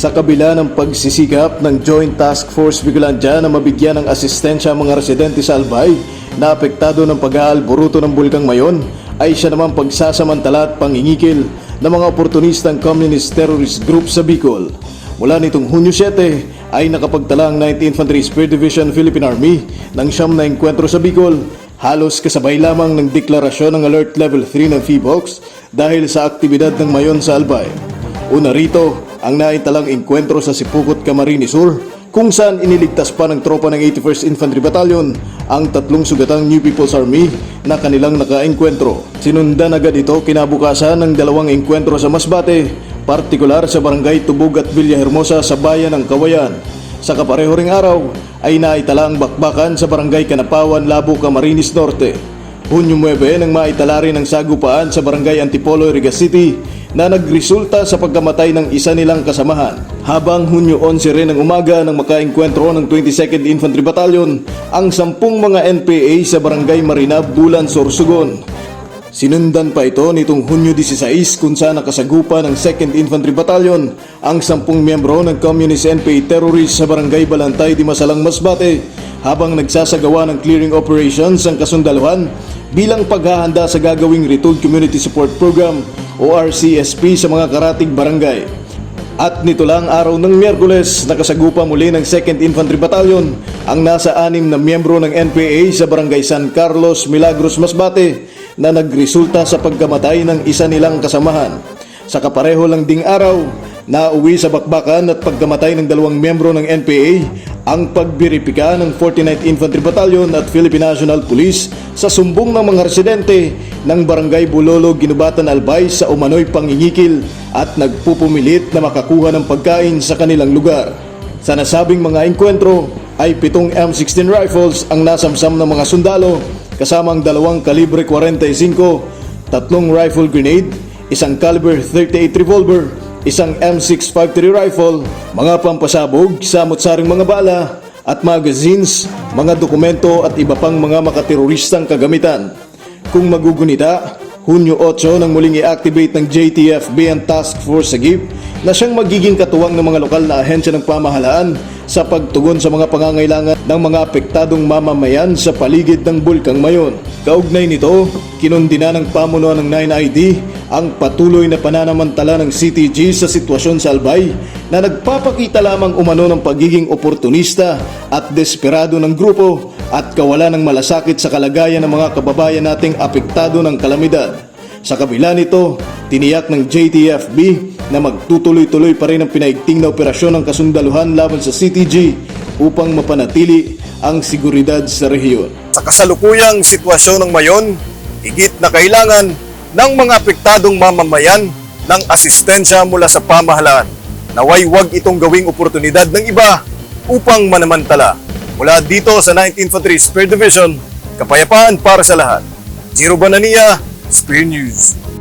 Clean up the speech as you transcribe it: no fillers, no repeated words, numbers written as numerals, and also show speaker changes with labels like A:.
A: Sa kabila ng pagsisikap ng Joint Task Force Bicolandia na mabigyan ng asistensya ang mga residente sa Albay na apektado ng pag-aalboruto ng Bulkang Mayon, ay siya naman pagsasamantala at pangingikil ng mga oportunistang communist terrorist group sa Bicol. Mula nitong Hunyo 7 ay nakapagtala ang 9th Infantry Spear Division Philippine Army ng siyam na engkwentro sa Bicol, halos kasabay lamang ng deklarasyon ng Alert Level 3 ng PHIVOLCS dahil sa aktibidad ng Mayon sa Albay. Una rito ang naitalang engkwentro sa Sipukot, Camarines Sur, kung saan iniligtas pa ng tropa ng 81st Infantry Battalion ang 3 sugatang New People's Army na kanilang nakaengkwentro. Sinundan agad ito kinabukasan ng 2 engkwentro sa Masbate, partikular sa Barangay Tubog at Villahermosa sa bayan ng Kawayan. Sa kapareho ring araw ay naitala ang bakbakan sa Barangay Kanapawan, Labo, Camarines Norte. Hunyo 9 nang maitala rin ang sagupaan sa Barangay Antipolo, Iriga City na nagresulta sa pagkamatay ng isa nilang kasamahan. Habang Hunyo 11 rin ng umaga nang makaengkwentro ng 22nd Infantry Battalion ang 10 mga NPA sa Barangay Marinab, Bulan, Sorsogon. Sinundan pa ito nitong Hunyo 16 kung saan nakasagupa ng 2nd Infantry Battalion ang 10 miyembro ng Communist NPA terrorists sa Barangay Balantay, Dimasalang, Masbate habang nagsasagawa ng clearing operations ang kasundaluhan bilang paghahanda sa gagawing Retooled Community Support Program o RCSP sa mga karatig barangay. At nito lang araw ng Miyerkules, nakasagupa muli ng 2nd Infantry Battalion ang nasa 6 na miyembro ng NPA sa Barangay San Carlos, Milagros, Masbate na nagresulta sa pagkamatay ng isa nilang kasamahan. Sa kapareho lang ding araw, nauwi sa bakbakan at pagkamatay ng 2 miyembro ng NPA ang pagbiripika ng 49th Infantry Battalion at Philippine National Police sa sumbong ng mga residente ng Barangay Bulolo, Ginubatan, Albay sa umano'y pangingikil at nagpupumilit na makakuha ng pagkain sa kanilang lugar. Sa nasabing mga engkwentro ay 7 M16 rifles ang nasamsam ng mga sundalo kasamang 2 kalibre 45, 3 rifle grenade, 1 caliber 38 revolver, 1 M653 rifle, mga pampasabog, samot-saring mga bala at magazines, mga dokumento at iba pang mga makateroristang kagamitan. Kung magugunita, Hunyo 8 nang muling i-activate ng JTFB ang Task Force Sagip na siyang magiging katuwang ng mga lokal na ahensya ng pamahalaan sa pagtugon sa mga pangangailangan ng mga apektadong mamamayan sa paligid ng Bulkang Mayon. Kaugnay nito, kinundina ng pamunuan ng 9ID ang patuloy na pananamantala ng CTG sa sitwasyon sa Albay na nagpapakita lamang umano ng pagiging oportunista at desperado ng grupo at kawalan ng malasakit sa kalagayan ng mga kababayan nating apektado ng kalamidad. Sa kabila nito, tiniyak ng JTFB na magtutuloy-tuloy pa rin ang pinaigting na operasyon ng kasundaluhan laban sa CTG upang mapanatili ang seguridad sa rehiyon.
B: Sa kasalukuyang sitwasyon ng Mayon, higit na kailangan ng mga apektadong mamamayan ng asistensya mula sa pamahalaan. Naway wag itong gawing oportunidad ng iba upang manamantala. Mula dito sa 9th Infantry Spear Division, kapayapaan para sa lahat. Jiro Banania, Spear News.